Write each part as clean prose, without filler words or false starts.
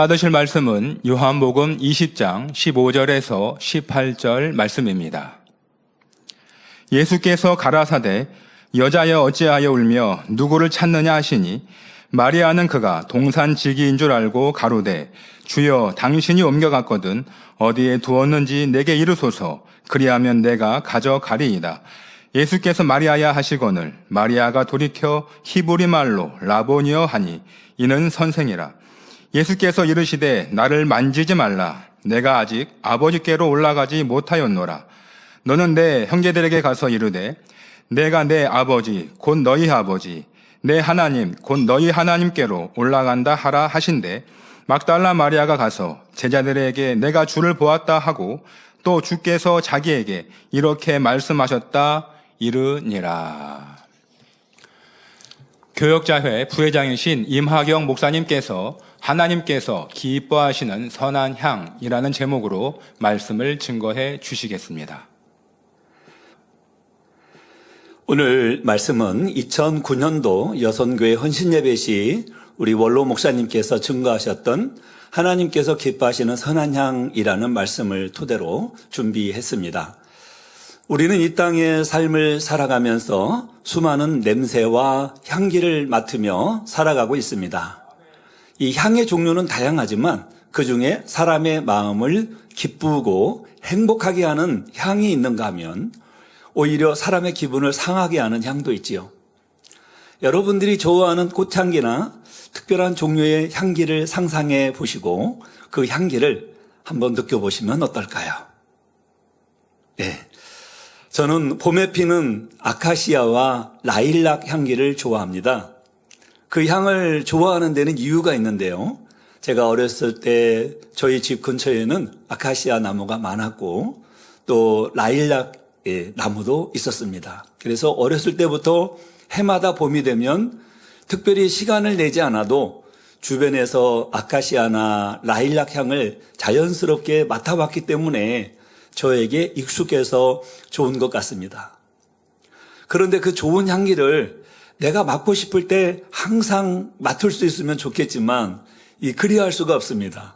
받으실 말씀은 요한복음 20장 15절에서 18절 말씀입니다. 예수께서 가라사대 여자여 어찌하여 울며 누구를 찾느냐 하시니 마리아는 그가 동산지기인 줄 알고 가로되 주여 당신이 옮겨갔거든 어디에 두었는지 내게 이르소서 그리하면 내가 가져가리이다. 예수께서 마리아야 하시거늘 마리아가 돌이켜 히브리 말로 라보니여 하니 이는 선생이라. 예수께서 이르시되 나를 만지지 말라. 내가 아직 아버지께로 올라가지 못하였노라. 너는 내 형제들에게 가서 이르되 내가 내 아버지 곧 너희 아버지 내 하나님 곧 너희 하나님께로 올라간다 하라 하신대. 막달라 마리아가 가서 제자들에게 내가 주를 보았다 하고 또 주께서 자기에게 이렇게 말씀하셨다 이르니라. 교역자회 부회장이신 임하경 목사님께서 하나님께서 기뻐하시는 선한 향이라는 제목으로 말씀을 증거해 주시겠습니다. 오늘 말씀은 2009년도 여선교회 헌신예배 시 우리 원로 목사님께서 증거하셨던 하나님께서 기뻐하시는 선한 향이라는 말씀을 토대로 준비했습니다. 우리는 이 땅의 삶을 살아가면서 수많은 냄새와 향기를 맡으며 살아가고 있습니다. 이 향의 종류는 다양하지만 그중에 사람의 마음을 기쁘고 행복하게 하는 향이 있는가 하면 오히려 사람의 기분을 상하게 하는 향도 있지요. 여러분들이 좋아하는 꽃향기나 특별한 종류의 향기를 상상해 보시고 그 향기를 한번 느껴보시면 어떨까요? 네. 저는 봄에 피는 아카시아와 라일락 향기를 좋아합니다. 그 향을 좋아하는 데는 이유가 있는데요. 제가 어렸을 때 저희 집 근처에는 아카시아 나무가 많았고 또 라일락 나무도 있었습니다. 그래서 어렸을 때부터 해마다 봄이 되면 특별히 시간을 내지 않아도 주변에서 아카시아나 라일락 향을 자연스럽게 맡아봤기 때문에 저에게 익숙해서 좋은 것 같습니다. 그런데 그 좋은 향기를 내가 맡고 싶을 때 항상 맡을 수 있으면 좋겠지만 그리할 수가 없습니다.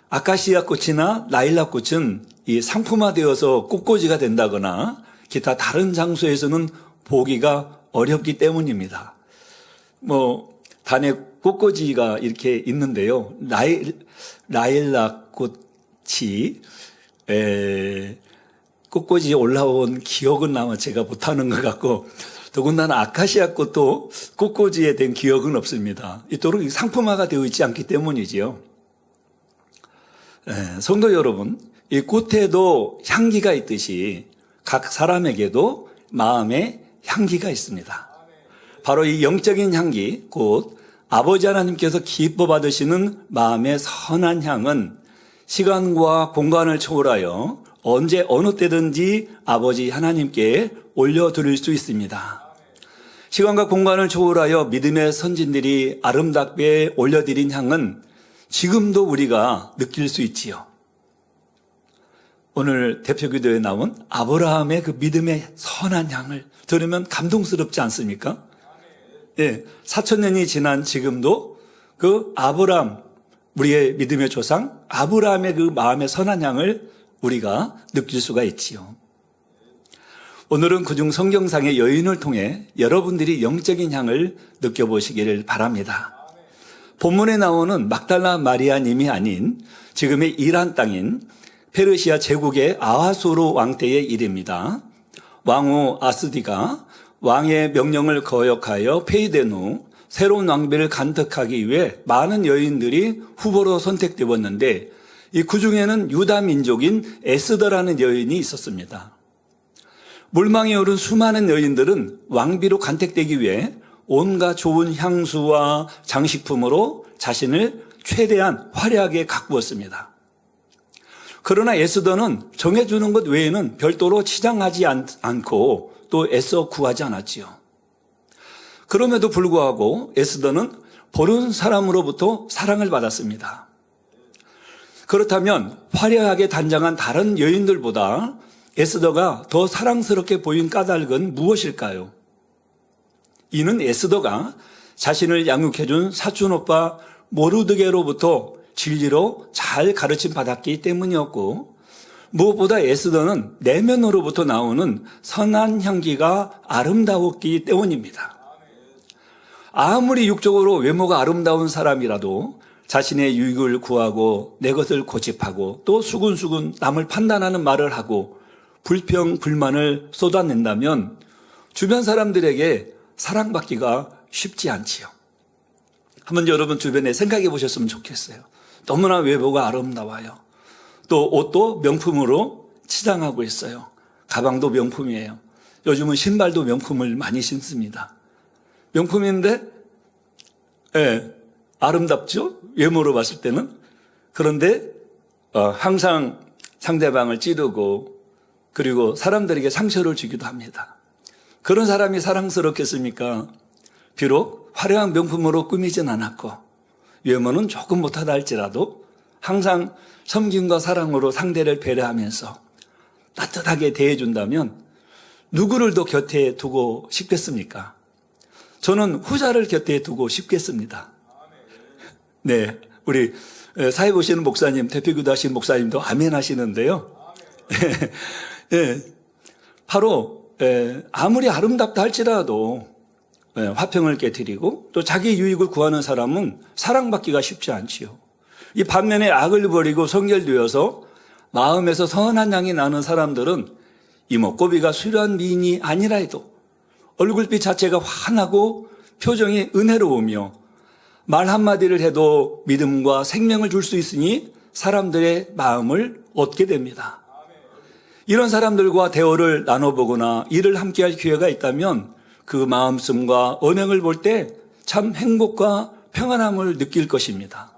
아카시아 꽃이나 라일락 꽃은 상품화되어서 꽃꽂이가 된다거나 기타 다른 장소에서는 보기가 어렵기 때문입니다. 단에 꽃꽂이가 이렇게 있는데요. 라일락 꽃이 꽃꽂이에 올라온 기억은 아마 제가 못하는 것 같고 더군다나 아카시아 꽃도 꽃꽂이에 된 기억은 없습니다. 이토록 상품화가 되어 있지 않기 때문이지요. 성도 여러분, 이 꽃에도 향기가 있듯이 각 사람에게도 마음의 향기가 있습니다. 바로 이 영적인 향기, 곧 아버지 하나님께서 기뻐 받으시는 마음의 선한 향은 시간과 공간을 초월하여 언제 어느 때든지 아버지 하나님께 올려드릴 수 있습니다. 시간과 공간을 초월하여 믿음의 선진들이 아름답게 올려드린 향은 지금도 우리가 느낄 수 있지요. 오늘 대표기도에 나온 아브라함의 그 믿음의 선한 향을 들으면 감동스럽지 않습니까? 예, 4,000년이 지난 지금도 그 아브라함, 우리의 믿음의 조상 아브라함의 그 마음의 선한 향을 우리가 느낄 수가 있지요. 오늘은 그중 성경상의 여인을 통해 여러분들이 영적인 향을 느껴보시기를 바랍니다. 본문에 나오는 막달라 마리아님이 아닌 지금의 이란 땅인 페르시아 제국의 아하수르 왕 때의 일입니다. 왕후 아스디가 왕의 명령을 거역하여 폐위된 후 새로운 왕비를 간택하기 위해 많은 여인들이 후보로 선택되었는데 그 중에는 유다 민족인 에스더라는 여인이 있었습니다. 물망에 오른 수많은 여인들은 왕비로 간택되기 위해 온갖 좋은 향수와 장식품으로 자신을 최대한 화려하게 가꾸었습니다. 그러나 에스더는 정해주는 것 외에는 별도로 치장하지 않고 또 애써 구하지 않았지요. 그럼에도 불구하고 에스더는 보는 사람으로부터 사랑을 받았습니다. 그렇다면 화려하게 단장한 다른 여인들보다 에스더가 더 사랑스럽게 보인 까닭은 무엇일까요? 이는 에스더가 자신을 양육해준 사촌오빠 모르드게로부터 진리로 잘 가르침 받았기 때문이었고, 무엇보다 에스더는 내면으로부터 나오는 선한 향기가 아름다웠기 때문입니다. 아무리 육적으로 외모가 아름다운 사람이라도 자신의 유익을 구하고 내 것을 고집하고 또 수근수근 남을 판단하는 말을 하고 불평, 불만을 쏟아낸다면 주변 사람들에게 사랑받기가 쉽지 않지요. 한번 여러분 주변에 생각해 보셨으면 좋겠어요. 너무나 외모가 아름다워요. 또 옷도 명품으로 치장하고 있어요. 가방도 명품이에요. 요즘은 신발도 명품을 많이 신습니다. 명품인데, 아름답죠? 외모로 봤을 때는. 그런데 항상 상대방을 찌르고 그리고 사람들에게 상처를 주기도 합니다. 그런 사람이 사랑스럽겠습니까? 비록 화려한 명품으로 꾸미진 않았고 외모는 조금 못하다 할지라도 항상 섬김과 사랑으로 상대를 배려하면서 따뜻하게 대해준다면 누구를 더 곁에 두고 싶겠습니까? 저는 후자를 곁에 두고 싶겠습니다. 네, 우리 사회 보시는 목사님, 대표기도 하시는 목사님도 아멘 하시는데요. 네, 바로 아무리 아름답다 할지라도 화평을 깨뜨리고 또 자기 유익을 구하는 사람은 사랑받기가 쉽지 않지요. 이 반면에 악을 버리고 성결되어서 마음에서 선한 향이 나는 사람들은 이목구비가 수려한 미인이 아니라 해도 얼굴빛 자체가 환하고 표정이 은혜로우며 말 한마디를 해도 믿음과 생명을 줄 수 있으니 사람들의 마음을 얻게 됩니다. 이런 사람들과 대화를 나눠보거나 일을 함께할 기회가 있다면 그 마음씀과 언행을 볼 때 참 행복과 평안함을 느낄 것입니다.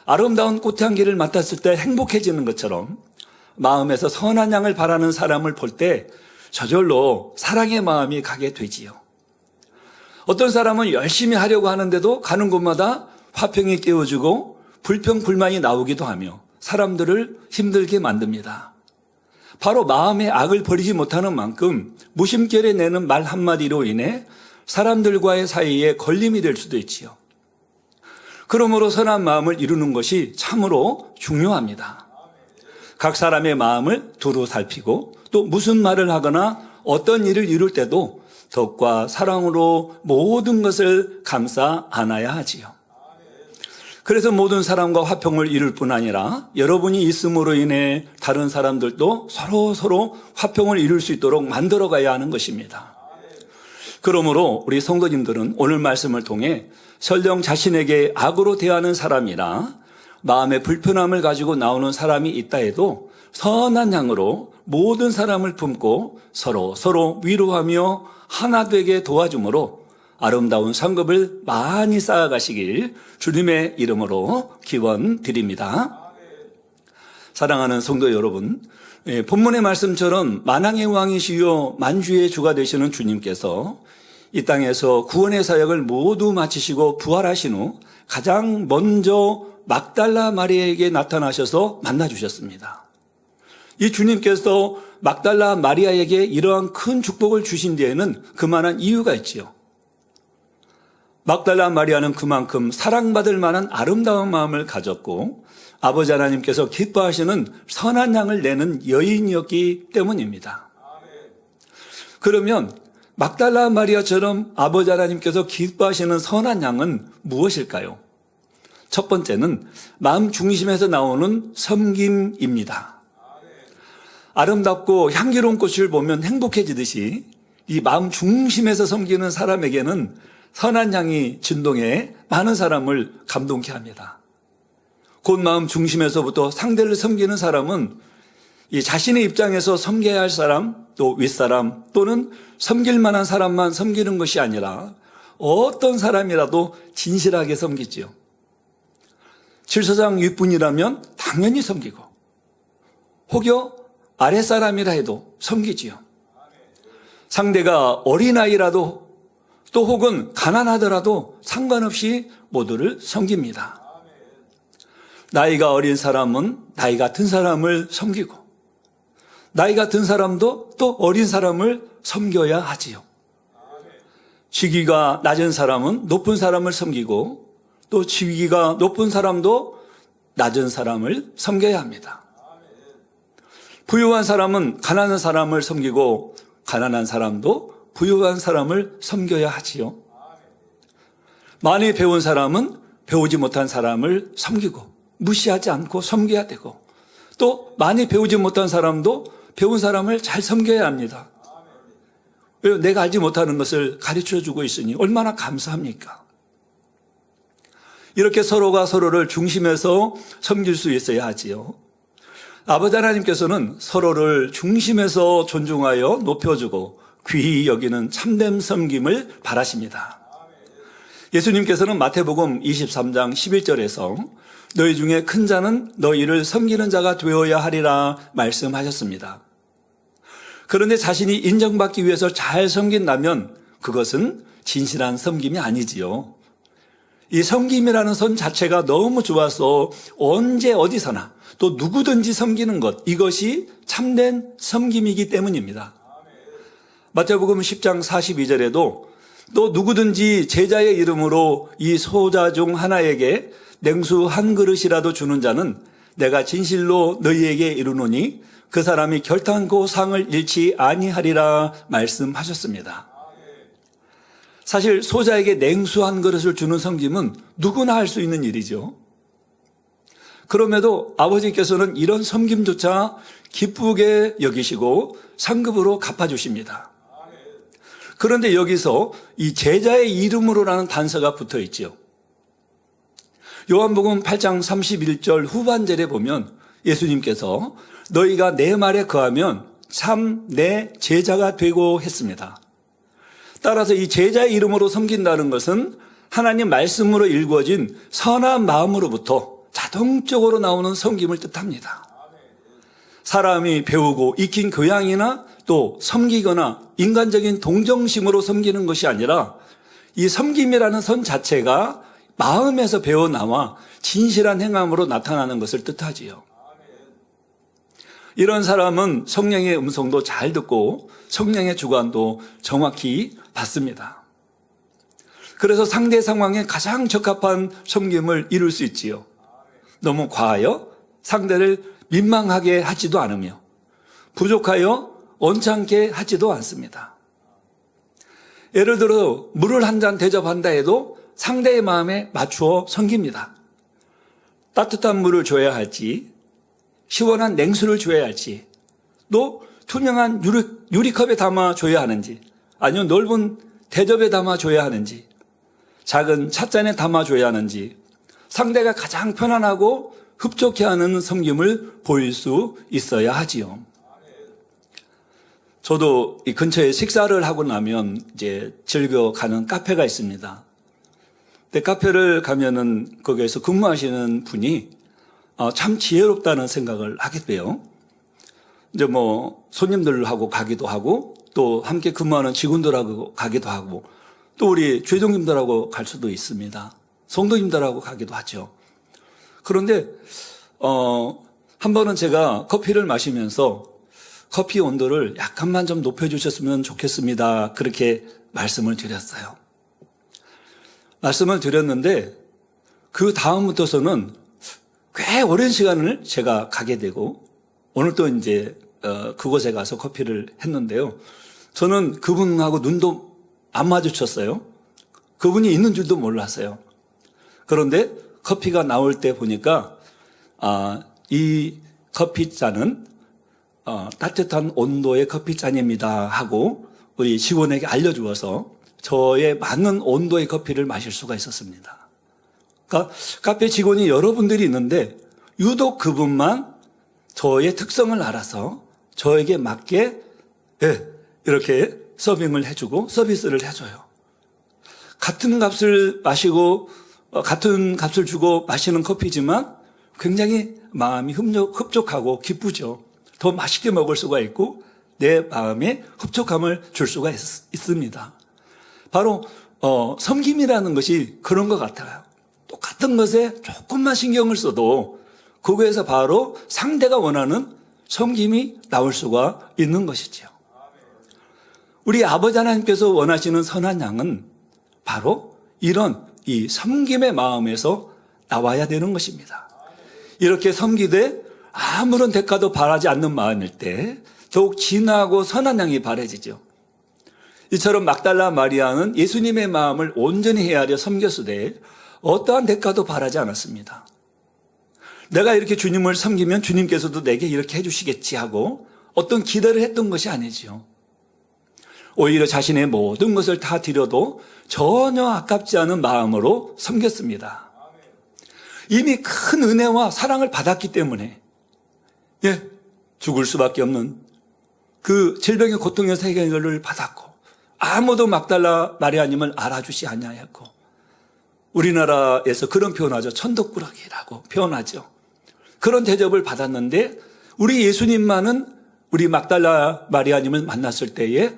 아름다운 꽃향기를 맡았을 때 행복해지는 것처럼 마음에서 선한 향을 바라는 사람을 볼 때 저절로 사랑의 마음이 가게 되지요. 어떤 사람은 열심히 하려고 하는데도 가는 곳마다 화평이 깨어지고 불평, 불만이 나오기도 하며 사람들을 힘들게 만듭니다. 바로 마음의 악을 버리지 못하는 만큼 무심결에 내는 말 한마디로 인해 사람들과의 사이에 걸림이 될 수도 있지요. 그러므로 선한 마음을 이루는 것이 참으로 중요합니다. 각 사람의 마음을 두루 살피고 또 무슨 말을 하거나 어떤 일을 이룰 때도 덕과 사랑으로 모든 것을 감싸 안아야 하지요. 그래서 모든 사람과 화평을 이룰 뿐 아니라 여러분이 있음으로 인해 다른 사람들도 서로 화평을 이룰 수 있도록 만들어 가야 하는 것입니다. 그러므로 우리 성도님들은 오늘 말씀을 통해 설령 자신에게 악으로 대하는 사람이나 마음의 불편함을 가지고 나오는 사람이 있다 해도 선한 향으로 모든 사람을 품고 서로 위로하며 하나 되게 도와줌으로 아름다운 상급을 많이 쌓아가시길 주님의 이름으로 기원 드립니다. 사랑하는 성도 여러분, 본문의 말씀처럼 만왕의 왕이시요 만주의 주가 되시는 주님께서 이 땅에서 구원의 사역을 모두 마치시고 부활하신 후 가장 먼저 막달라 마리아에게 나타나셔서 만나주셨습니다. 이 주님께서 막달라 마리아에게 이러한 큰 축복을 주신 데에는 그만한 이유가 있지요. 막달라 마리아는 그만큼 사랑받을 만한 아름다운 마음을 가졌고 아버지 하나님께서 기뻐하시는 선한 향을 내는 여인이었기 때문입니다. 그러면 막달라 마리아처럼 아버지 하나님께서 기뻐하시는 선한 향은 무엇일까요? 첫 번째는 마음 중심에서 나오는 섬김입니다. 아름답고 향기로운 꽃을 보면 행복해지듯이 이 마음 중심에서 섬기는 사람에게는 선한 향이 진동해 많은 사람을 감동케 합니다. 곧 마음 중심에서부터 상대를 섬기는 사람은 이 자신의 입장에서 섬겨야 할 사람, 또 윗사람 또는 섬길 만한 사람만 섬기는 것이 아니라 어떤 사람이라도 진실하게 섬기지요. 질서상 윗분이라면 당연히 섬기고 혹여 아랫사람이라 해도 섬기지요. 상대가 어린아이라도 또 혹은 가난하더라도 상관없이 모두를 섬깁니다. 나이가 어린 사람은 나이 같은 사람을 섬기고 나이가 든 사람도 또 어린 사람을 섬겨야 하지요. 직위가 낮은 사람은 높은 사람을 섬기고 또 지위가 높은 사람도 낮은 사람을 섬겨야 합니다. 부유한 사람은 가난한 사람을 섬기고 가난한 사람도 부유한 사람을 섬겨야 하지요. 많이 배운 사람은 배우지 못한 사람을 섬기고 무시하지 않고 섬겨야 되고, 또 많이 배우지 못한 사람도 배운 사람을 잘 섬겨야 합니다. 왜요? 내가 알지 못하는 것을 가르쳐주고 있으니 얼마나 감사합니까? 이렇게 서로가 서로를 중심에서 섬길 수 있어야 하지요. 아버지 하나님께서는 서로를 중심에서 존중하여 높여주고 귀히 여기는 참된 섬김을 바라십니다. 예수님께서는 마태복음 23장 11절에서 너희 중에 큰 자는 너희를 섬기는 자가 되어야 하리라 말씀하셨습니다. 그런데 자신이 인정받기 위해서 잘 섬긴다면 그것은 진실한 섬김이 아니지요. 이 섬김이라는 선 자체가 너무 좋아서 언제 어디서나 또 누구든지 섬기는 것, 이것이 참된 섬김이기 때문입니다. 마태복음 10장 42절에도 또 누구든지 제자의 이름으로 이 소자 중 하나에게 냉수 한 그릇이라도 주는 자는 내가 진실로 너희에게 이르노니 그 사람이 결탄코 상을 잃지 아니하리라 말씀하셨습니다. 사실 소자에게 냉수 한 그릇을 주는 섬김은 누구나 할 수 있는 일이죠. 그럼에도 아버지께서는 이런 섬김조차 기쁘게 여기시고 상급으로 갚아주십니다. 그런데 여기서 이 제자의 이름으로라는 단서가 붙어 있죠. 요한복음 8장 31절 후반절에 보면 예수님께서 너희가 내 말에 거하면 참 내 제자가 되고 했습니다. 따라서 이 제자의 이름으로 섬긴다는 것은 하나님 말씀으로 일구어진 선한 마음으로부터 자동적으로 나오는 섬김을 뜻합니다. 사람이 배우고 익힌 교양이나 또 섬기거나 인간적인 동정심으로 섬기는 것이 아니라 이 섬김이라는 선 자체가 마음에서 배어나와 진실한 행함으로 나타나는 것을 뜻하지요. 이런 사람은 성령의 음성도 잘 듣고 성령의 주관도 정확히 받습니다. 그래서 상대 상황에 가장 적합한 섬김을 이룰 수 있지요. 너무 과하여 상대를 민망하게 하지도 않으며 부족하여 언짢게 하지도 않습니다. 예를 들어 물을 한 잔 대접한다 해도 상대의 마음에 맞추어 섬깁니다. 따뜻한 물을 줘야 할지 시원한 냉수를 줘야 할지 또 투명한 유리컵에 담아 줘야 하는지 아니면 넓은 대접에 담아 줘야 하는지 작은 찻잔에 담아 줘야 하는지 상대가 가장 편안하고 흡족해하는 섬김을 보일 수 있어야 하지요. 저도 이 근처에 식사를 하고 나면 이제 즐겨 가는 카페가 있습니다. 근데 카페를 가면은 거기에서 근무하시는 분이 참 지혜롭다는 생각을 하게 돼요. 이제 뭐 손님들하고 가기도 하고 또 함께 근무하는 직원들하고 가기도 하고 또 우리 죄종님들하고 갈 수도 있습니다. 성도님들하고 가기도 하죠. 그런데 한 번은 제가 커피를 마시면서 커피 온도를 약간만 좀 높여주셨으면 좋겠습니다. 그렇게 말씀을 드렸어요. 말씀을 드렸는데 그 다음부터서는 꽤 오랜 시간을 제가 가게 되고 오늘 또 이제 그곳에 가서 커피를 했는데요. 저는 그분하고 눈도 안 마주쳤어요. 그분이 있는 줄도 몰랐어요. 그런데 커피가 나올 때 보니까 이 커피잔은 따뜻한 온도의 커피잔입니다 하고 우리 직원에게 알려주어서 저에 맞는 온도의 커피를 마실 수가 있었습니다. 그러니까 카페 직원이 여러분들이 있는데 유독 그분만 저의 특성을 알아서 저에게 맞게 이렇게 서빙을 해주고 서비스를 해줘요. 같은 값을 마시고 같은 값을 주고 마시는 커피지만 굉장히 마음이 흡족하고 기쁘죠. 더 맛있게 먹을 수가 있고 내 마음에 흡족함을 줄 수가 있습니다. 바로 섬김이라는 것이 그런 것 같아요. 똑같은 것에 조금만 신경을 써도 그거에서 바로 상대가 원하는 섬김이 나올 수가 있는 것이죠. 우리 아버지 하나님께서 원하시는 선한 양은 바로 이런 이 섬김의 마음에서 나와야 되는 것입니다. 이렇게 섬기되 아무런 대가도 바라지 않는 마음일 때 더욱 진하고 선한 양이 바라지죠. 이처럼 막달라 마리아는 예수님의 마음을 온전히 헤아려 섬겼으되 어떠한 대가도 바라지 않았습니다. 내가 이렇게 주님을 섬기면 주님께서도 내게 이렇게 해주시겠지 하고 어떤 기대를 했던 것이 아니지요. 오히려 자신의 모든 것을 다 드려도 전혀 아깝지 않은 마음으로 섬겼습니다. 이미 큰 은혜와 사랑을 받았기 때문에 죽을 수밖에 없는 그 질병의 고통에서 해결을 받았고 아무도 막달라 마리아님을 알아주시 아니하였고 우리나라에서 그런 표현하죠. 천덕꾸러기라고 표현하죠. 그런 대접을 받았는데 우리 예수님만은 우리 막달라 마리아님을 만났을 때에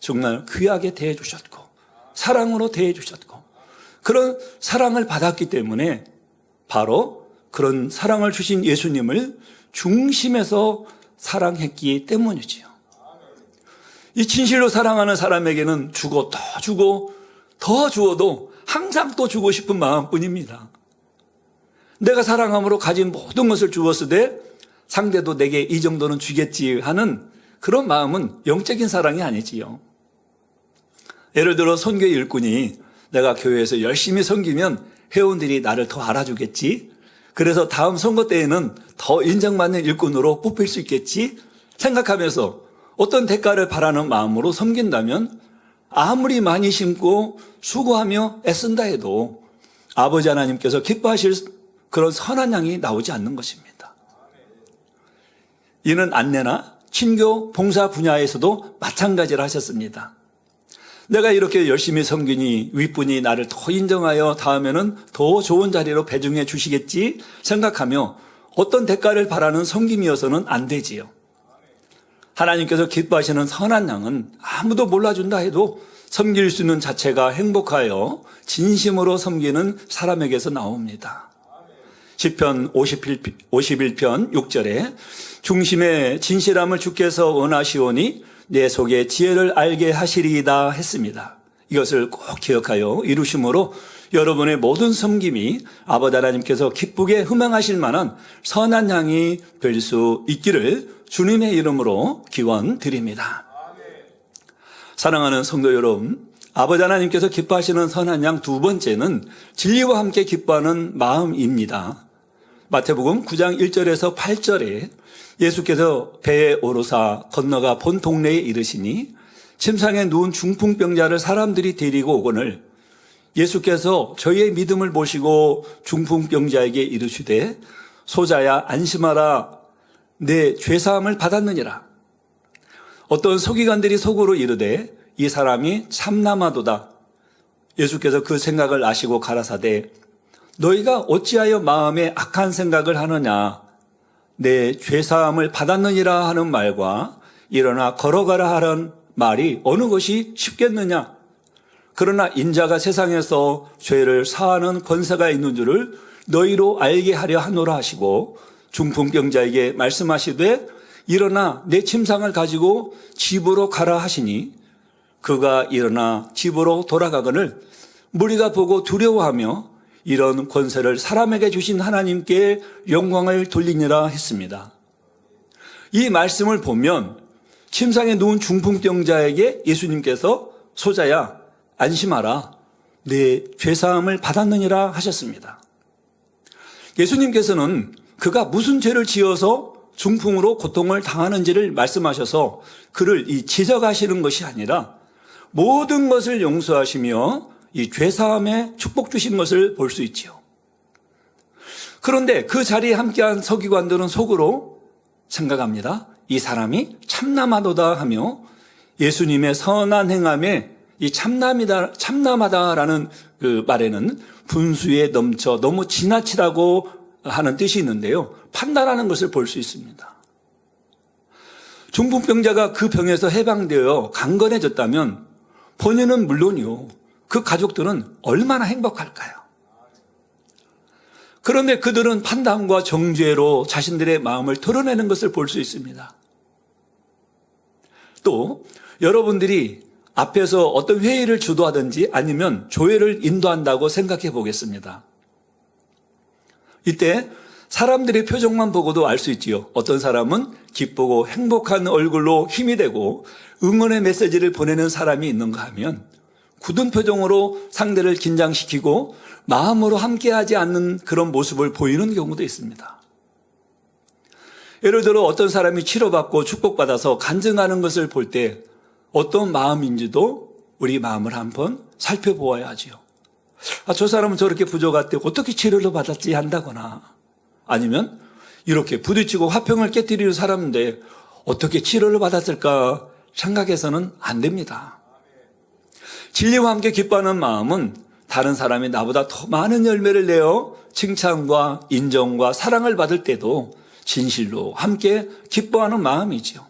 정말 귀하게 대해주셨고 사랑으로 대해주셨고 그런 사랑을 받았기 때문에 바로 그런 사랑을 주신 예수님을 중심에서 사랑했기 때문이지요. 이 진실로 사랑하는 사람에게는 주고 더 주고 더 주어도 항상 또 주고 싶은 마음뿐입니다. 내가 사랑함으로 가진 모든 것을 주었으되 상대도 내게 이 정도는 주겠지 하는 그런 마음은 영적인 사랑이 아니지요. 예를 들어 선교 일꾼이 내가 교회에서 열심히 섬기면 회원들이 나를 더 알아주겠지, 그래서 다음 선거 때에는 더 인정받는 일꾼으로 뽑힐 수 있겠지 생각하면서 어떤 대가를 바라는 마음으로 섬긴다면 아무리 많이 심고 수고하며 애쓴다 해도 아버지 하나님께서 기뻐하실 그런 선한 양이 나오지 않는 것입니다. 이는 안내나 친교 봉사 분야에서도 마찬가지를 하셨습니다. 내가 이렇게 열심히 섬기니 윗분이 나를 더 인정하여 다음에는 더 좋은 자리로 배정해 주시겠지 생각하며 어떤 대가를 바라는 섬김이어서는 안 되지요. 하나님께서 기뻐하시는 선한 양은 아무도 몰라준다 해도 섬길 수 있는 자체가 행복하여 진심으로 섬기는 사람에게서 나옵니다. 시편 51편 6절에 중심의 진실함을 주께서 원하시오니 내 속에 지혜를 알게 하시리이다 했습니다. 이것을 꼭 기억하여 이루심으로 여러분의 모든 섬김이 아버지 하나님께서 기쁘게 흠양하실 만한 선한 양이 될 수 있기를 주님의 이름으로 기원드립니다. 사랑하는 성도 여러분, 아버지 하나님께서 기뻐하시는 선한 양 두 번째는 진리와 함께 기뻐하는 마음입니다. 마태복음 9장 1절에서 8절에 예수께서 배에 오르사 건너가 본 동네에 이르시니 침상에 누운 중풍병자를 사람들이 데리고 오거늘 예수께서 저희의 믿음을 보시고 중풍병자에게 이르시되 소자야 안심하라 내 죄사함을 받았느니라. 어떤 서기관들이 속으로 이르되 이 사람이 참남하도다. 예수께서 그 생각을 아시고 가라사대 너희가 어찌하여 마음에 악한 생각을 하느냐. 내 죄사함을 받았느니라 하는 말과 일어나 걸어가라 하는 말이 어느 것이 쉽겠느냐. 그러나 인자가 세상에서 죄를 사하는 권세가 있는 줄을 너희로 알게 하려 하노라 하시고 중풍병자에게 말씀하시되 일어나 내 침상을 가지고 집으로 가라 하시니 그가 일어나 집으로 돌아가거늘 무리가 보고 두려워하며 이런 권세를 사람에게 주신 하나님께 영광을 돌리니라 했습니다. 이 말씀을 보면 침상에 누운 중풍병자에게 예수님께서 소자야 안심하라 내 죄사함을 받았느니라 하셨습니다. 예수님께서는 그가 무슨 죄를 지어서 중풍으로 고통을 당하는지를 말씀하셔서 그를 지적하시는 것이 아니라 모든 것을 용서하시며 이 죄사함에 축복 주신 것을 볼 수 있지요. 그런데 그 자리에 함께한 서기관들은 속으로 생각합니다. 이 사람이 참남하도다 하며 예수님의 선한 행함에 이 참남하다라는 그 말에는 분수에 넘쳐 너무 지나치다고 하는 뜻이 있는데요. 판단하는 것을 볼 수 있습니다. 중풍병자가 그 병에서 해방되어 강건해졌다면 본인은 물론이요. 그 가족들은 얼마나 행복할까요? 그런데 그들은 판단과 정죄로 자신들의 마음을 털어내는 것을 볼 수 있습니다. 또 여러분들이 앞에서 어떤 회의를 주도하든지 아니면 조회를 인도한다고 생각해 보겠습니다. 이때 사람들의 표정만 보고도 알 수 있지요. 어떤 사람은 기쁘고 행복한 얼굴로 힘이 되고 응원의 메시지를 보내는 사람이 있는가 하면 굳은 표정으로 상대를 긴장시키고 마음으로 함께하지 않는 그런 모습을 보이는 경우도 있습니다. 예를 들어 어떤 사람이 치료받고 축복받아서 간증하는 것을 볼 때 어떤 마음인지도 우리 마음을 한번 살펴보아야 하지요. 저 사람은 저렇게 부족할 어떻게 치료를 받았지 한다거나 아니면 이렇게 부딪히고 화평을 깨뜨리는 사람인데 어떻게 치료를 받았을까 생각해서는 안 됩니다. 진리와 함께 기뻐하는 마음은 다른 사람이 나보다 더 많은 열매를 내어 칭찬과 인정과 사랑을 받을 때도 진실로 함께 기뻐하는 마음이지요.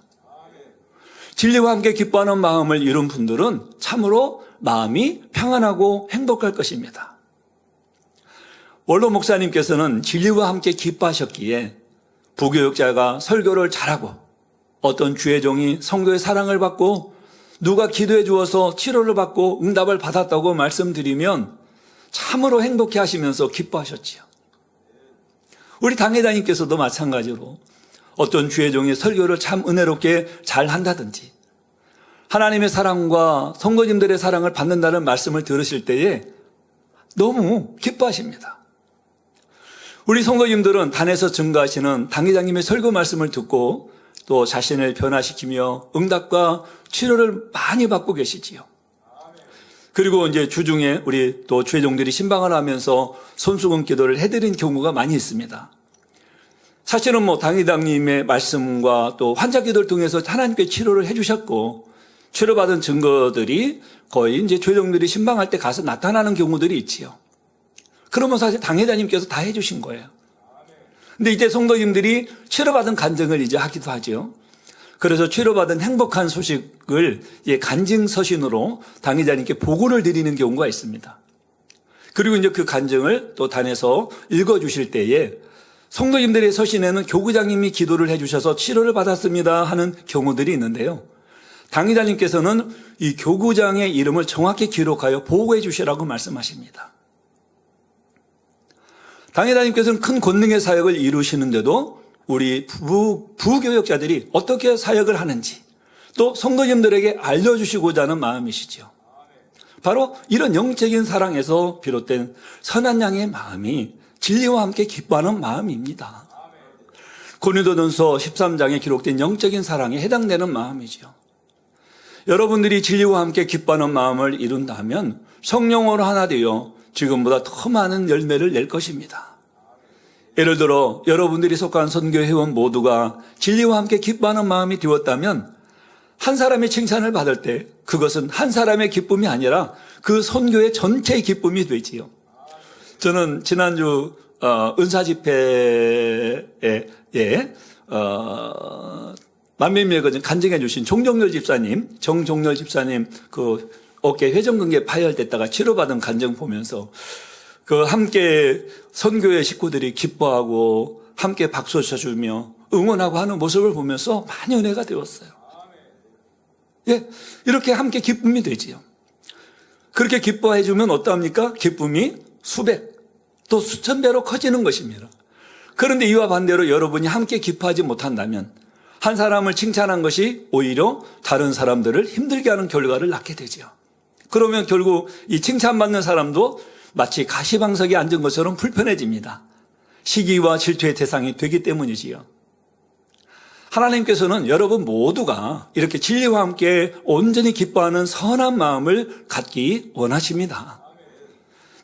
진리와 함께 기뻐하는 마음을 이룬 분들은 참으로 마음이 평안하고 행복할 것입니다. 원로 목사님께서는 진리와 함께 기뻐하셨기에 부교육자가 설교를 잘하고 어떤 주의 종이 성도의 사랑을 받고 누가 기도해 주어서 치료를 받고 응답을 받았다고 말씀드리면 참으로 행복해 하시면서 기뻐하셨지요. 우리 당회장님께서도 마찬가지로 어떤 주의 종이 설교를 참 은혜롭게 잘 한다든지 하나님의 사랑과 성도님들의 사랑을 받는다는 말씀을 들으실 때에 너무 기뻐하십니다. 우리 성도님들은 단에서 증거하시는 당회장님의 설교 말씀을 듣고 또 자신을 변화시키며 응답과 치료를 많이 받고 계시지요. 그리고 이제 주중에 우리 또 주회종들이 신방을 하면서 손수건 기도를 해드린 경우가 많이 있습니다. 사실은 당회장님의 말씀과 또 환자 기도를 통해서 하나님께 치료를 해주셨고 치료받은 증거들이 거의 이제 주회종들이 신방할 때 가서 나타나는 경우들이 있지요. 그러면 사실 당회장님께서 다 해주신 거예요. 근데 이제 성도님들이 치료받은 간증을 이제 하기도 하죠. 그래서 치료받은 행복한 소식을 간증 서신으로 당회장님께 보고를 드리는 경우가 있습니다. 그리고 이제 그 간증을 또 단에서 읽어주실 때에 성도님들의 서신에는 교구장님이 기도를 해주셔서 치료를 받았습니다 하는 경우들이 있는데요. 당회장님께서는 이 교구장의 이름을 정확히 기록하여 보고해 주시라고 말씀하십니다. 당회장님께서는 큰 권능의 사역을 이루시는데도 우리 부교역자들이 어떻게 사역을 하는지 또 성도님들에게 알려주시고자 하는 마음이시죠. 바로 이런 영적인 사랑에서 비롯된 선한 양의 마음이 진리와 함께 기뻐하는 마음입니다. 고린도전서 13장에 기록된 영적인 사랑에 해당되는 마음이죠. 여러분들이 진리와 함께 기뻐하는 마음을 이룬다면 성령으로 하나 되어 지금보다 더 많은 열매를 낼 것입니다. 예를 들어 여러분들이 속한 선교 회원 모두가 진리와 함께 기뻐하는 마음이 되었다면 한 사람의 칭찬을 받을 때 그것은 한 사람의 기쁨이 아니라 그 선교의 전체의 기쁨이 되지요. 저는 지난주 은사 집회에 만민미에 간증해 주신 정종렬 집사님 그 어깨 회전근개 파열됐다가 치료받은 간증 보면서 그 함께 선교의 식구들이 기뻐하고 함께 박수 쳐주며 응원하고 하는 모습을 보면서 많이 은혜가 되었어요. 이렇게 함께 기쁨이 되지요. 그렇게 기뻐해 주면 어떠합니까? 기쁨이 수백 또 수천 배로 커지는 것입니다. 그런데 이와 반대로 여러분이 함께 기뻐하지 못한다면 한 사람을 칭찬한 것이 오히려 다른 사람들을 힘들게 하는 결과를 낳게 되죠. 그러면 결국 이 칭찬받는 사람도 마치 가시방석에 앉은 것처럼 불편해집니다. 시기와 질투의 대상이 되기 때문이지요. 하나님께서는 여러분 모두가 이렇게 진리와 함께 온전히 기뻐하는 선한 마음을 갖기 원하십니다.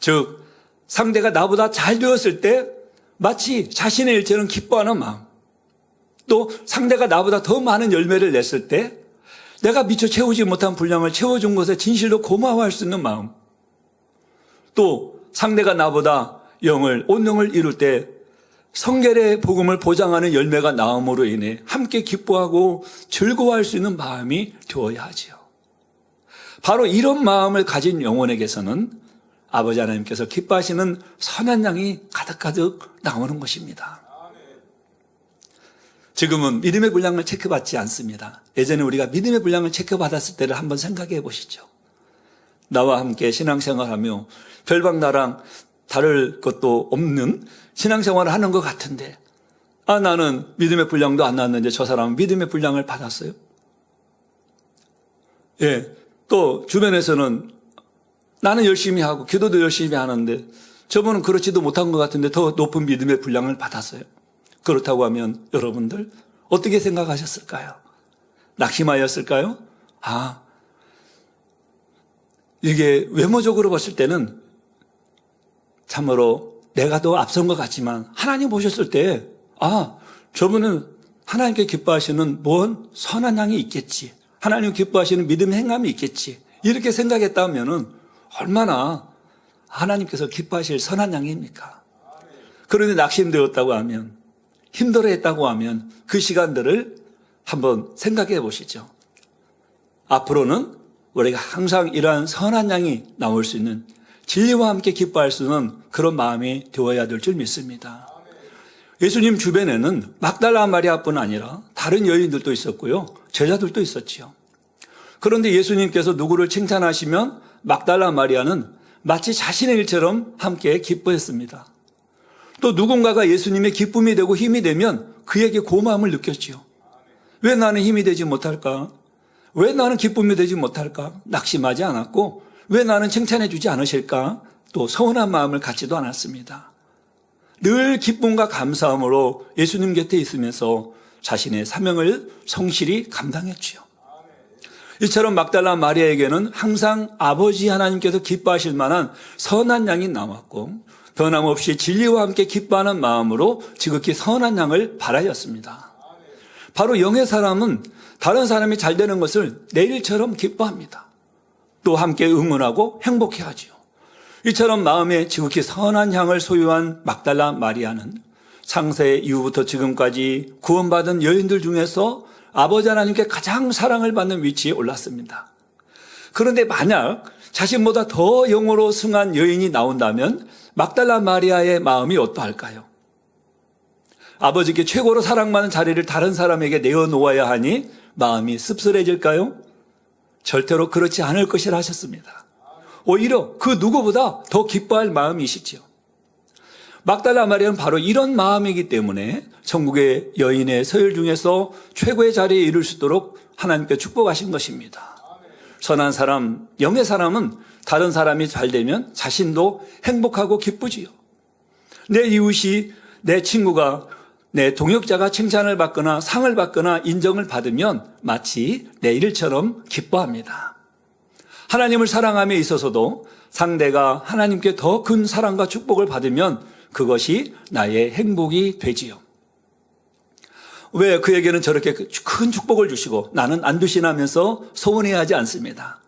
즉 상대가 나보다 잘 되었을 때 마치 자신의 일처럼 기뻐하는 마음, 또 상대가 나보다 더 많은 열매를 냈을 때 내가 미처 채우지 못한 분량을 채워준 것에 진실로 고마워할 수 있는 마음, 또 상대가 나보다 온영을 이룰 때 성결의 복음을 보장하는 열매가 나옴으로 인해 함께 기뻐하고 즐거워할 수 있는 마음이 되어야 하지요. 바로 이런 마음을 가진 영혼에게서는 아버지 하나님께서 기뻐하시는 선한 양이 가득가득 나오는 것입니다. 지금은 믿음의 분량을 체크받지 않습니다. 예전에 우리가 믿음의 분량을 체크받았을 때를 한번 생각해 보시죠. 나와 함께 신앙생활하며 별방 나랑 다를 것도 없는 신앙생활을 하는 것 같은데, 나는 믿음의 분량도 안 나왔는데 저 사람은 믿음의 분량을 받았어요. 예, 또 주변에서는 나는 열심히 하고 기도도 열심히 하는데 저분은 그렇지도 못한 것 같은데 더 높은 믿음의 분량을 받았어요. 그렇다고 하면 여러분들 어떻게 생각하셨을까요? 낙심하였을까요? 이게 외모적으로 봤을 때는 참으로 내가 더 앞선 것 같지만 하나님 보셨을 때 저분은 하나님께 기뻐하시는 뭔 선한 양이 있겠지. 하나님 기뻐하시는 믿음의 행함이 있겠지. 이렇게 생각했다면은 얼마나 하나님께서 기뻐하실 선한 양입니까? 그런데 낙심되었다고 하면, 힘들어했다고 하면 그 시간들을 한번 생각해 보시죠. 앞으로는 우리가 항상 이러한 선한 양이 나올 수 있는, 진리와 함께 기뻐할 수 있는 그런 마음이 되어야 될 줄 믿습니다. 예수님 주변에는 막달라 마리아뿐 아니라 다른 여인들도 있었고요, 제자들도 있었지요. 그런데 예수님께서 누구를 칭찬하시면 막달라 마리아는 마치 자신의 일처럼 함께 기뻐했습니다. 또 누군가가 예수님의 기쁨이 되고 힘이 되면 그에게 고마움을 느꼈지요. 왜 나는 힘이 되지 못할까? 왜 나는 기쁨이 되지 못할까? 낙심하지 않았고, 왜 나는 칭찬해 주지 않으실까? 또 서운한 마음을 갖지도 않았습니다. 늘 기쁨과 감사함으로 예수님 곁에 있으면서 자신의 사명을 성실히 감당했지요. 이처럼 막달라 마리아에게는 항상 아버지 하나님께서 기뻐하실 만한 선한 양이 나왔고, 변함없이 진리와 함께 기뻐하는 마음으로 지극히 선한 양을 바라였습니다. 바로 영의 사람은 다른 사람이 잘 되는 것을 내 일처럼 기뻐합니다. 또 함께 응원하고 행복해하지요. 이처럼 마음에 지극히 선한 향을 소유한 막달라 마리아는 창세 이후부터 지금까지 구원받은 여인들 중에서 아버지 하나님께 가장 사랑을 받는 위치에 올랐습니다. 그런데 만약 자신보다 더 영으로 승한 여인이 나온다면 막달라 마리아의 마음이 어떠할까요? 아버지께 최고로 사랑받는 자리를 다른 사람에게 내어놓아야 하니 마음이 씁쓸해질까요? 절대로 그렇지 않을 것이라 하셨습니다. 오히려 그 누구보다 더 기뻐할 마음이시죠. 막달라 마리아는 바로 이런 마음이기 때문에 천국의 여인의 서열 중에서 최고의 자리에 이룰 수 있도록 하나님께 축복하신 것입니다. 선한 사람, 영의 사람은 다른 사람이 잘 되면 자신도 행복하고 기쁘지요. 내 이웃이, 내 친구가, 내 동역자가 칭찬을 받거나 상을 받거나 인정을 받으면 마치 내 일처럼 기뻐합니다. 하나님을 사랑함에 있어서도 상대가 하나님께 더 큰 사랑과 축복을 받으면 그것이 나의 행복이 되지요. 왜 그에게는 저렇게 큰 축복을 주시고 나는 안 주시나면서 서운해하지 않습니다.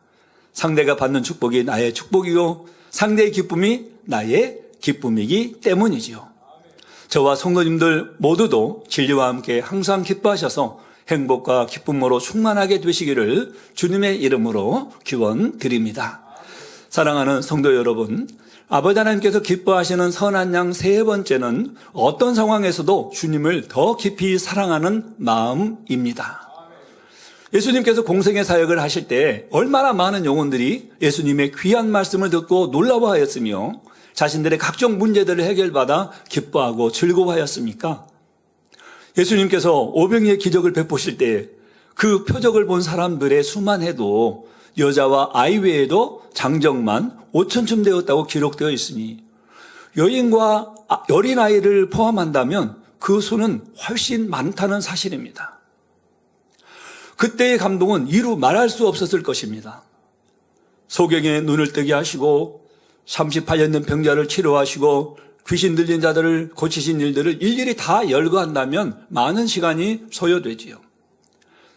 상대가 받는 축복이 나의 축복이고 상대의 기쁨이 나의 기쁨이기 때문이지요. 저와 성도님들 모두도 진리와 함께 항상 기뻐하셔서 행복과 기쁨으로 충만하게 되시기를 주님의 이름으로 기원드립니다. 사랑하는 성도 여러분, 아버지 하나님께서 기뻐하시는 선한 양 세 번째는 어떤 상황에서도 주님을 더 깊이 사랑하는 마음입니다. 예수님께서 공생의 사역을 하실 때 얼마나 많은 영혼들이 예수님의 귀한 말씀을 듣고 놀라워하였으며 자신들의 각종 문제들을 해결받아 기뻐하고 즐거워하였습니까? 예수님께서 오병이의 기적을 베푸실 때 그 표적을 본 사람들의 수만 해도 여자와 아이 외에도 장정만 5,000쯤 되었다고 기록되어 있으니 여인과 어린아이를 포함한다면 그 수는 훨씬 많다는 사실입니다. 그때의 감동은 이루 말할 수 없었을 것입니다. 소경의 눈을 뜨게 하시고 38년 된 병자를 치료하시고 귀신 들린 자들을 고치신 일들을 일일이 다 열거한다면 많은 시간이 소요되지요.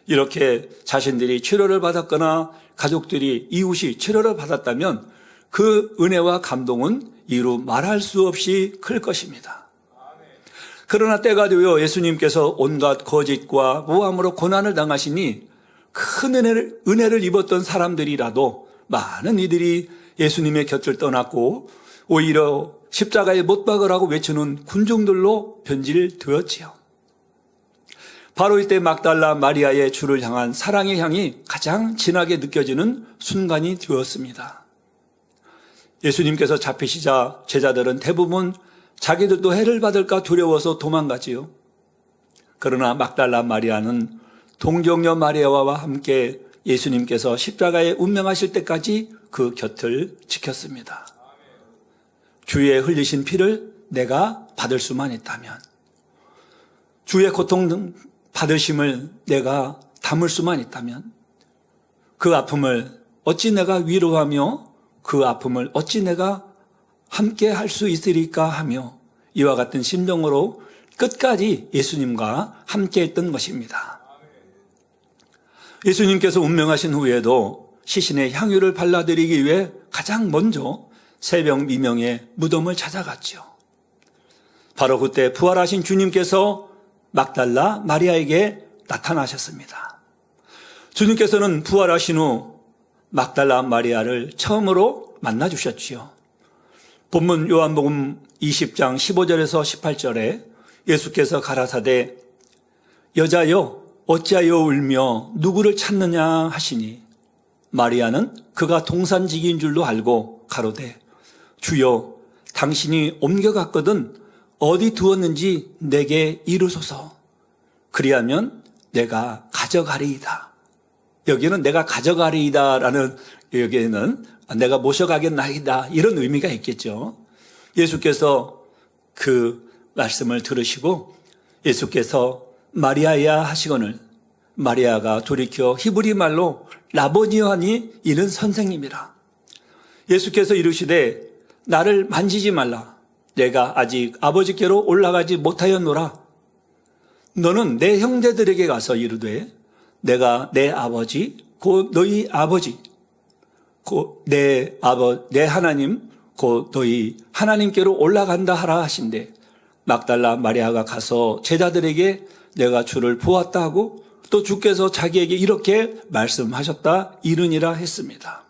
이렇게 자신들이 치료를 받았거나 가족들이 이웃이 치료를 받았다면 그 은혜와 감동은 이루 말할 수 없이 클 것입니다. 그러나 때가 되어 예수님께서 온갖 거짓과 모함으로 고난을 당하시니 큰 은혜를 입었던 사람들이라도 많은 이들이 예수님의 곁을 떠났고 오히려 십자가에 못 박으라고 외치는 군중들로 변질되었지요. 바로 이때 막달라 마리아의 주를 향한 사랑의 향이 가장 진하게 느껴지는 순간이 되었습니다. 예수님께서 잡히시자 제자들은 대부분 자기들도 해를 받을까 두려워서 도망가지요. 그러나 막달라 마리아는 동정녀 마리아와 함께 예수님께서 십자가에 운명하실 때까지 그 곁을 지켰습니다. 주의 흘리신 피를 내가 받을 수만 있다면, 주의 고통 받으심을 내가 담을 수만 있다면, 그 아픔을 어찌 내가 위로하며 그 아픔을 어찌 내가 함께 할 수 있으리까 하며 이와 같은 심정으로 끝까지 예수님과 함께 했던 것입니다. 예수님께서 운명하신 후에도 시신의 향유를 발라드리기 위해 가장 먼저 새벽 미명에 무덤을 찾아갔죠. 바로 그때 부활하신 주님께서 막달라 마리아에게 나타나셨습니다. 주님께서는 부활하신 후 막달라 마리아를 처음으로 만나주셨지요. 본문 요한복음 20장 15절에서 18절에 예수께서 가라사대 여자여 어찌하여 울며 누구를 찾느냐 하시니 마리아는 그가 동산지기인 줄로 알고 가로되 주여 당신이 옮겨갔거든 어디 두었는지 내게 이르소서. 그리하면 내가 가져가리이다. 여기는 내가 가져가리이다라는, 여기에는 내가 모셔가겠나이다, 이런 의미가 있겠죠. 예수께서 그 말씀을 들으시고 예수께서 마리아야 하시거늘 마리아가 돌이켜 히브리 말로 라보니여 하니 이는 선생님이라. 예수께서 이르시되 나를 만지지 말라. 내가 아직 아버지께로 올라가지 못하였노라. 너는 내 형제들에게 가서 이르되 내가 내 아버지 곧 너희 아버지 곧 내 하나님 곧 너희 하나님께로 올라간다 하라 하신대. 막달라 마리아가 가서 제자들에게 내가 주를 보았다 하고 또 주께서 자기에게 이렇게 말씀하셨다 이르니라 했습니다.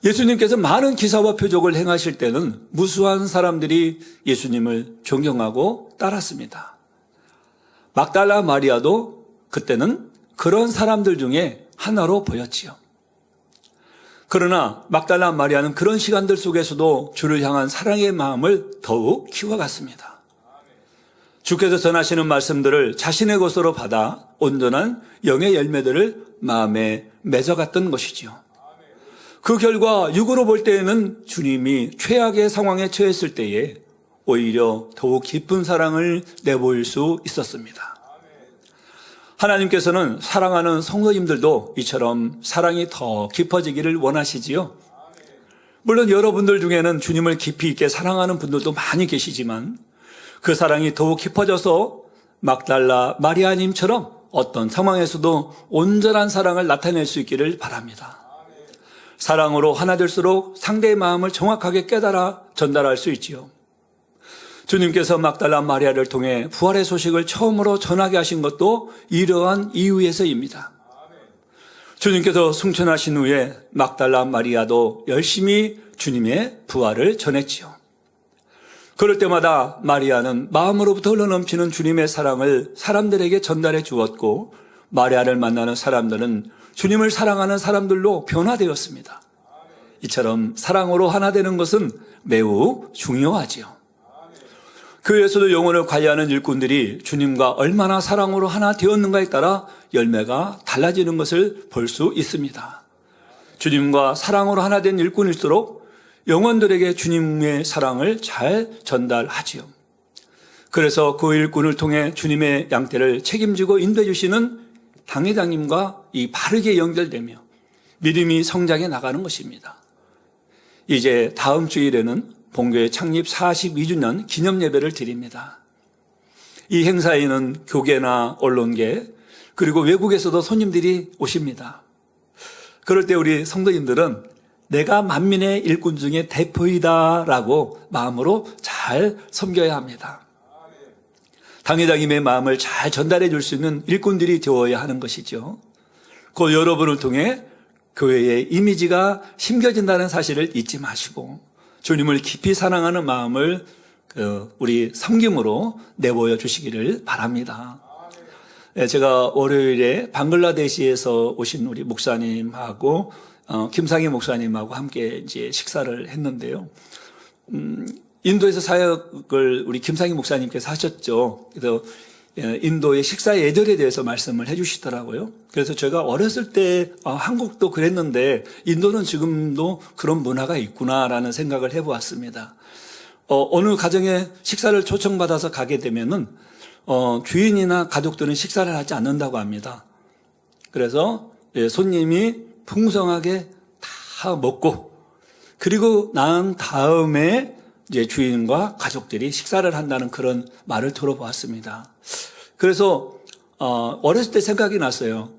예수님께서 많은 기사와 표적을 행하실 때는 무수한 사람들이 예수님을 존경하고 따랐습니다. 막달라 마리아도 그때는 그런 사람들 중에 하나로 보였지요. 그러나 막달라 마리아는 그런 시간들 속에서도 주를 향한 사랑의 마음을 더욱 키워갔습니다. 주께서 전하시는 말씀들을 자신의 것으로 받아 온전한 영의 열매들을 마음에 맺어갔던 것이지요. 그 결과 육으로 볼 때에는 주님이 최악의 상황에 처했을 때에 오히려 더욱 깊은 사랑을 내보일 수 있었습니다. 하나님께서는 사랑하는 성도님들도 이처럼 사랑이 더 깊어지기를 원하시지요. 물론 여러분들 중에는 주님을 깊이 있게 사랑하는 분들도 많이 계시지만 그 사랑이 더욱 깊어져서 막달라 마리아님처럼 어떤 상황에서도 온전한 사랑을 나타낼 수 있기를 바랍니다. 사랑으로 하나 될수록 상대의 마음을 정확하게 깨달아 전달할 수 있지요. 주님께서 막달라 마리아를 통해 부활의 소식을 처음으로 전하게 하신 것도 이러한 이유에서입니다. 주님께서 승천하신 후에 막달라 마리아도 열심히 주님의 부활을 전했지요. 그럴 때마다 마리아는 마음으로부터 흘러넘치는 주님의 사랑을 사람들에게 전달해 주었고 마리아를 만나는 사람들은 주님을 사랑하는 사람들로 변화되었습니다. 이처럼 사랑으로 하나 되는 것은 매우 중요하지요. 교회에서도 영혼을 관리하는 일꾼들이 주님과 얼마나 사랑으로 하나 되었는가에 따라 열매가 달라지는 것을 볼 수 있습니다. 주님과 사랑으로 하나 된 일꾼일수록 영혼들에게 주님의 사랑을 잘 전달하지요. 그래서 그 일꾼을 통해 주님의 양떼를 책임지고 인도해 주시는 당회장님과 이 바르게 연결되며 믿음이 성장해 나가는 것입니다. 이제 다음 주일에는 본교회 창립 42주년 기념 예배를 드립니다. 이 행사에는 교계나 언론계 그리고 외국에서도 손님들이 오십니다. 그럴 때 우리 성도님들은 내가 만민의 일꾼 중에 대표이다라고 마음으로 잘 섬겨야 합니다. 당회장님의 마음을 잘 전달해 줄 수 있는 일꾼들이 되어야 하는 것이죠. 그 여러분을 통해 교회의 이미지가 심겨진다는 사실을 잊지 마시고 주님을 깊이 사랑하는 마음을 우리 섬김으로 내보여 주시기를 바랍니다. 제가 월요일에 방글라데시에서 오신 우리 목사님하고 김상희 목사님하고 함께 이제 식사를 했는데요. 인도에서 사역을 우리 김상희 목사님께서 하셨죠. 그래서 인도의 식사 예절에 대해서 말씀을 해주시더라고요. 그래서 제가 어렸을 때 한국도 그랬는데 인도는 지금도 그런 문화가 있구나라는 생각을 해보았습니다. 어느 가정에 식사를 초청받아서 가게 되면은 주인이나 가족들은 식사를 하지 않는다고 합니다. 그래서 손님이 풍성하게 다 먹고 그리고 난 다음에 이제 주인과 가족들이 식사를 한다는 그런 말을 들어보았습니다. 그래서 어렸을 때 생각이 났어요.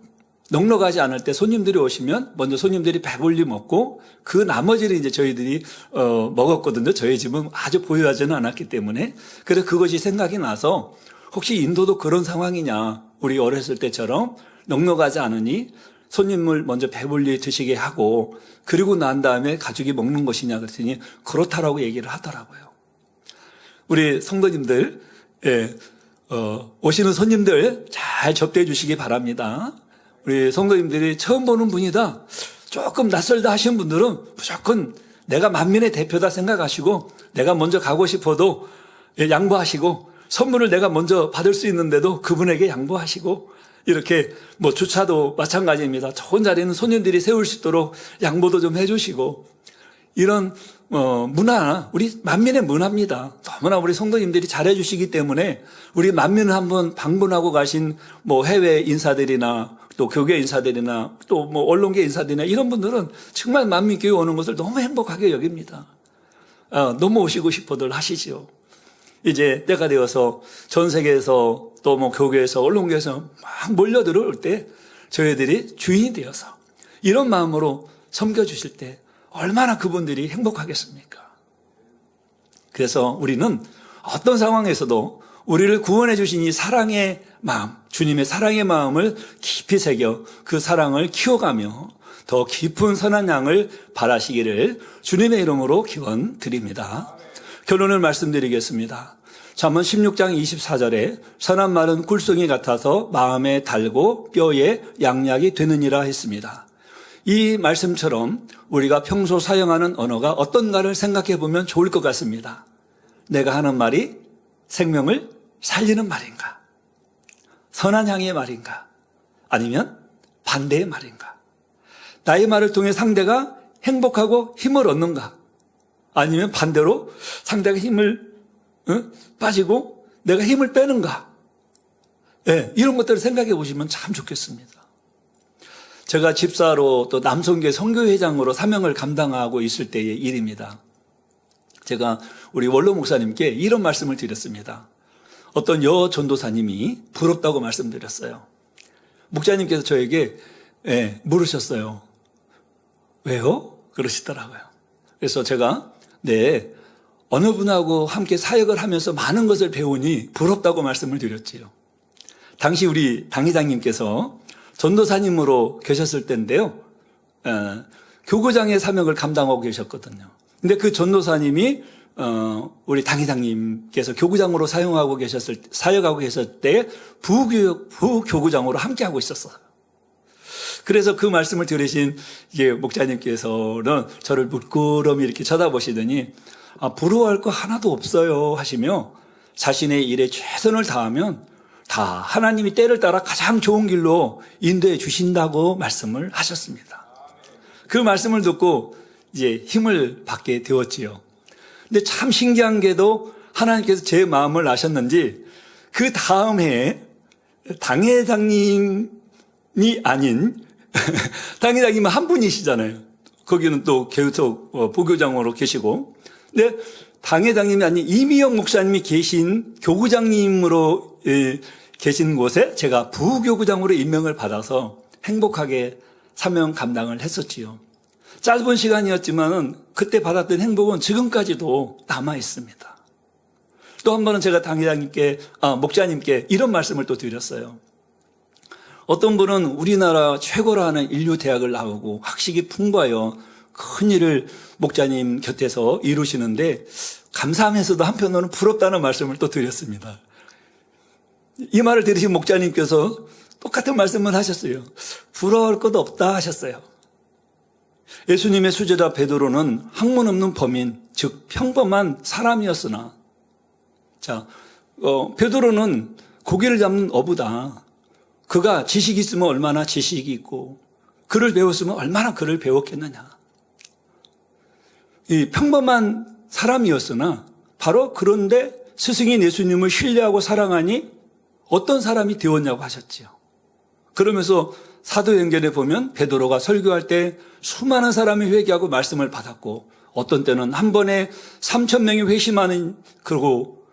넉넉하지 않을 때 손님들이 오시면 먼저 손님들이 배불리 먹고 그 나머지를 이제 저희들이 먹었거든요. 저희 집은 아주 보유하지는 않았기 때문에. 그래서 그것이 생각이 나서 혹시 인도도 그런 상황이냐. 우리 어렸을 때처럼 넉넉하지 않으니 손님을 먼저 배불리 드시게 하고 그리고 난 다음에 가족이 먹는 것이냐 그랬더니 그렇다라고 얘기를 하더라고요. 우리 성도님들, 오시는 손님들 잘 접대해 주시기 바랍니다. 우리 성도님들이 처음 보는 분이다, 조금 낯설다 하시는 분들은 무조건 내가 만민의 대표다 생각하시고 내가 먼저 가고 싶어도 양보하시고 선물을 내가 먼저 받을 수 있는데도 그분에게 양보하시고 이렇게 뭐 주차도 마찬가지입니다. 좋은 자리는 손님들이 세울 수 있도록 양보도 좀 해주시고 이런 문화, 우리 만민의 문화입니다. 너무나 우리 성도님들이 잘해주시기 때문에 우리 만민을 한번 방문하고 가신 뭐 해외 인사들이나 또 교계 인사들이나 또 뭐 언론계 인사들이나 이런 분들은 정말 만민교회 오는 것을 너무 행복하게 여깁니다. 너무 오시고 싶어들 하시죠. 이제 때가 되어서 전 세계에서 또 뭐 교계에서 언론계에서 막 몰려들어올 때 저희들이 주인이 되어서 이런 마음으로 섬겨주실 때 얼마나 그분들이 행복하겠습니까? 그래서 우리는 어떤 상황에서도 우리를 구원해 주신 이 사랑의 마음, 주님의 사랑의 마음을 깊이 새겨 그 사랑을 키워가며 더 깊은 선한 양을 바라시기를 주님의 이름으로 기원 드립니다. 결론을 말씀드리겠습니다. 잠언 16장 24절에 선한 말은 꿀송이 같아서 마음에 달고 뼈에 양약이 되느니라 했습니다. 이 말씀처럼 우리가 평소 사용하는 언어가 어떤가를 생각해 보면 좋을 것 같습니다. 내가 하는 말이 생명을 살리는 말인가? 선한 향의 말인가? 아니면 반대의 말인가? 나의 말을 통해 상대가 행복하고 힘을 얻는가? 아니면 반대로 상대가 힘을 빠지고 내가 힘을 빼는가? 이런 것들을 생각해 보시면 참 좋겠습니다. 제가 집사로 또 남성교회 선교회장으로 사명을 감당하고 있을 때의 일입니다. 제가 우리 원로 목사님께 이런 말씀을 드렸습니다. 어떤 여 전도사님이 부럽다고 말씀드렸어요. 목사님께서 저에게 물으셨어요. 왜요? 그러시더라고요. 그래서 제가 어느 분하고 함께 사역을 하면서 많은 것을 배우니 부럽다고 말씀을 드렸지요. 당시 우리 당 회장님께서 전도사님으로 계셨을 때인데요. 교구장의 사명을 감당하고 계셨거든요. 근데 그 전도사님이 우리 당 회장님께서 교구장으로 사역하고 계셨을 때 부교구장으로 함께하고 있었어요. 그래서 그 말씀을 들으신 목자님께서는 저를 물끄러미 이렇게 쳐다보시더니 부러워할 거 하나도 없어요 하시며 자신의 일에 최선을 다하면 다 하나님이 때를 따라 가장 좋은 길로 인도해 주신다고 말씀을 하셨습니다. 그 말씀을 듣고 이제 힘을 받게 되었지요. 근데 참 신기한 게도 하나님께서 제 마음을 아셨는지 그 다음 해에 당회장님이 아닌 당회장님은 한 분이시잖아요. 거기는 또 계속 부교장으로 계시고, 근데 당회장님이 아닌 이미영 목사님이 계신 교구장님으로 계신 곳에 제가 부교구장으로 임명을 받아서 행복하게 사명 감당을 했었지요. 짧은 시간이었지만 그때 받았던 행복은 지금까지도 남아 있습니다. 또 한 번은 제가 당회장님께, 목자님께 이런 말씀을 또 드렸어요. 어떤 분은 우리나라 최고라 하는 인류 대학을 나오고 학식이 풍부하여 큰 일을 목자님 곁에서 이루시는데 감사하면서도 한편으로는 부럽다는 말씀을 또 드렸습니다. 이 말을 들으신 목자님께서 똑같은 말씀을 하셨어요. 부러울 것 없다 하셨어요. 예수님의 수제자 베드로는 학문 없는 범인, 즉 평범한 사람이었으나, 자, 베드로는 고기를 잡는 어부다. 그가 지식이 있으면 얼마나 지식이 있고, 글을 배웠으면 얼마나 글을 배웠겠느냐. 이 평범한 사람이었으나 바로 그런데 스승인 예수님을 신뢰하고 사랑하니 어떤 사람이 되었냐고 하셨지요. 그러면서 사도행전에 보면 베드로가 설교할 때 수많은 사람이 회개하고 말씀을 받았고, 어떤 때는 한 번에 3,000명이 회심하는, 그리고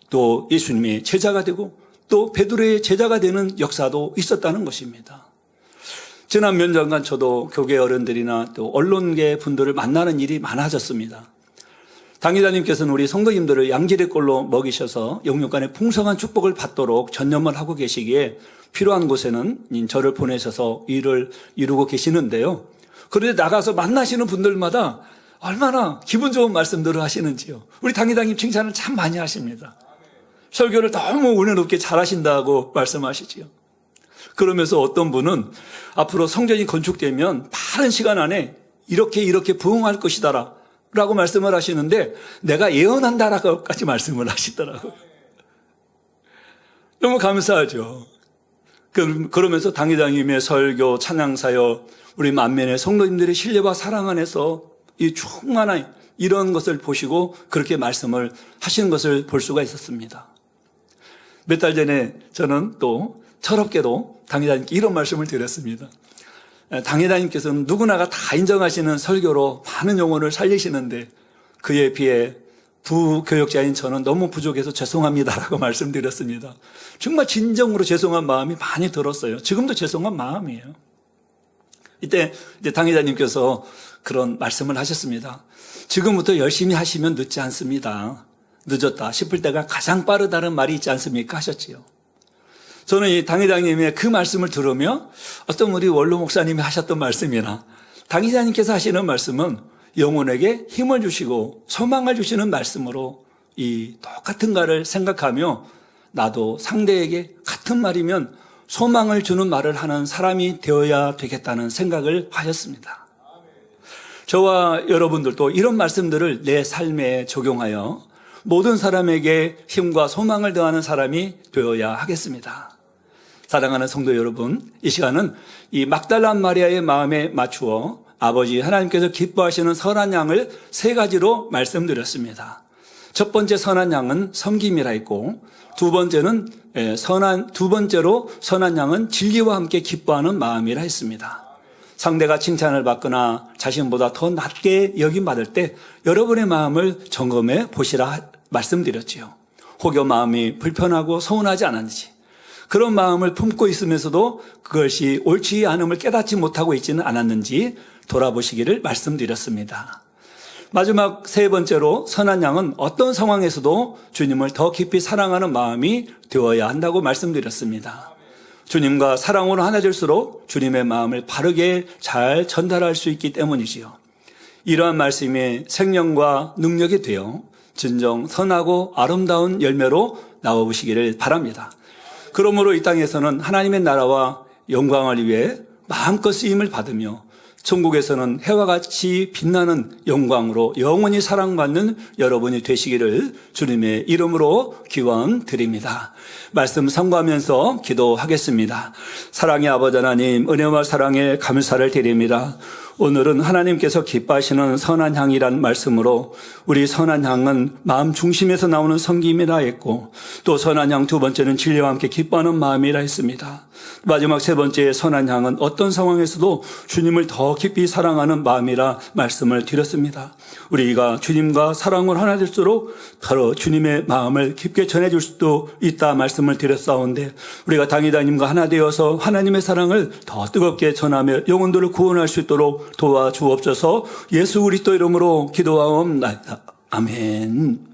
또 예수님의 제자가 되고 또 베드로의 제자가 되는 역사도 있었다는 것입니다. 지난 몇 년간 저도 교계 어른들이나 또 언론계 분들을 만나는 일이 많아졌습니다. 당회장님께서는 우리 성도님들을 양질의 꼴로 먹이셔서 영육간의 풍성한 축복을 받도록 전념을 하고 계시기에 필요한 곳에는 저를 보내셔서 일을 이루고 계시는데요. 그런데 나가서 만나시는 분들마다 얼마나 기분 좋은 말씀들을 하시는지요. 우리 당회장님 칭찬을 참 많이 하십니다. 설교를 너무 은혜롭게 잘하신다고 말씀하시지요. 그러면서 어떤 분은 앞으로 성전이 건축되면 빠른 시간 안에 이렇게 부흥할 것이다 라고 말씀을 하시는데, 내가 예언한다라고까지 말씀을 하시더라고요. 너무 감사하죠. 그러면서 당회장님의 설교, 찬양사역, 우리 만면의 성도님들의 신뢰와 사랑 안에서 이 충만한 이런 것을 보시고 그렇게 말씀을 하시는 것을 볼 수가 있었습니다. 몇 달 전에 저는 또 철없게도 당회장님께 이런 말씀을 드렸습니다. 당회장님께서는 누구나가 다 인정하시는 설교로 많은 영혼을 살리시는데 그에 비해 부교역자인 저는 너무 부족해서 죄송합니다라고 말씀드렸습니다. 정말 진정으로 죄송한 마음이 많이 들었어요. 지금도 죄송한 마음이에요. 이때 이제 당회장님께서 그런 말씀을 하셨습니다. 지금부터 열심히 하시면 늦지 않습니다. 늦었다 싶을 때가 가장 빠르다는 말이 있지 않습니까? 하셨지요. 저는 이 당회장님의 그 말씀을 들으며 어떤 우리 원로 목사님이 하셨던 말씀이나 당회장님께서 하시는 말씀은 영혼에게 힘을 주시고 소망을 주시는 말씀으로 이 똑같은가를 생각하며 나도 상대에게 같은 말이면 소망을 주는 말을 하는 사람이 되어야 되겠다는 생각을 하셨습니다. 저와 여러분들도 이런 말씀들을 내 삶에 적용하여 모든 사람에게 힘과 소망을 더하는 사람이 되어야 하겠습니다. 사랑하는 성도 여러분, 이 시간은 이 막달라 마리아의 마음에 맞추어 아버지 하나님께서 기뻐하시는 선한 양을 세 가지로 말씀드렸습니다. 첫 번째 선한 양은 섬김이라 했고, 두 번째로 선한 양은 진리와 함께 기뻐하는 마음이라 했습니다. 상대가 칭찬을 받거나 자신보다 더 낮게 여김받을 때 여러분의 마음을 점검해 보시라 말씀드렸지요. 혹여 마음이 불편하고 서운하지 않았는지, 그런 마음을 품고 있으면서도 그것이 옳지 않음을 깨닫지 못하고 있지는 않았는지 돌아보시기를 말씀드렸습니다. 마지막 세 번째로 선한 양은 어떤 상황에서도 주님을 더 깊이 사랑하는 마음이 되어야 한다고 말씀드렸습니다. 주님과 사랑으로 하나 될수록 주님의 마음을 바르게 잘 전달할 수 있기 때문이지요. 이러한 말씀이 생명과 능력이 되어 진정 선하고 아름다운 열매로 나와보시기를 바랍니다. 그러므로 이 땅에서는 하나님의 나라와 영광을 위해 마음껏 쓰임을 받으며 천국에서는 해와 같이 빛나는 영광으로 영원히 사랑받는 여러분이 되시기를 주님의 이름으로 기원드립니다. 말씀 sam고하면서 기도하겠습니다. 사랑의 아버지 하나님, 은혜와 사랑에 감사를 드립니다. 오늘은 하나님께서 기뻐하시는 선한 향이란 말씀으로 우리 선한 향은 마음 중심에서 나오는 섬김이라 했고, 또 선한 향 두 번째는 진리와 함께 기뻐하는 마음이라 했습니다. 마지막 세 번째 선한 향은 어떤 상황에서도 주님을 더 깊이 사랑하는 마음이라 말씀을 드렸습니다. 우리가 주님과 사랑을 하나 될수록 바로 주님의 마음을 깊게 전해줄 수도 있다 말씀을 드렸사온데, 우리가 당회장님과 하나 되어서 하나님의 사랑을 더 뜨겁게 전하며 영혼들을 구원할 수 있도록 도와주옵소서. 예수 그리스도 이름으로 기도하옵나이다. 아멘.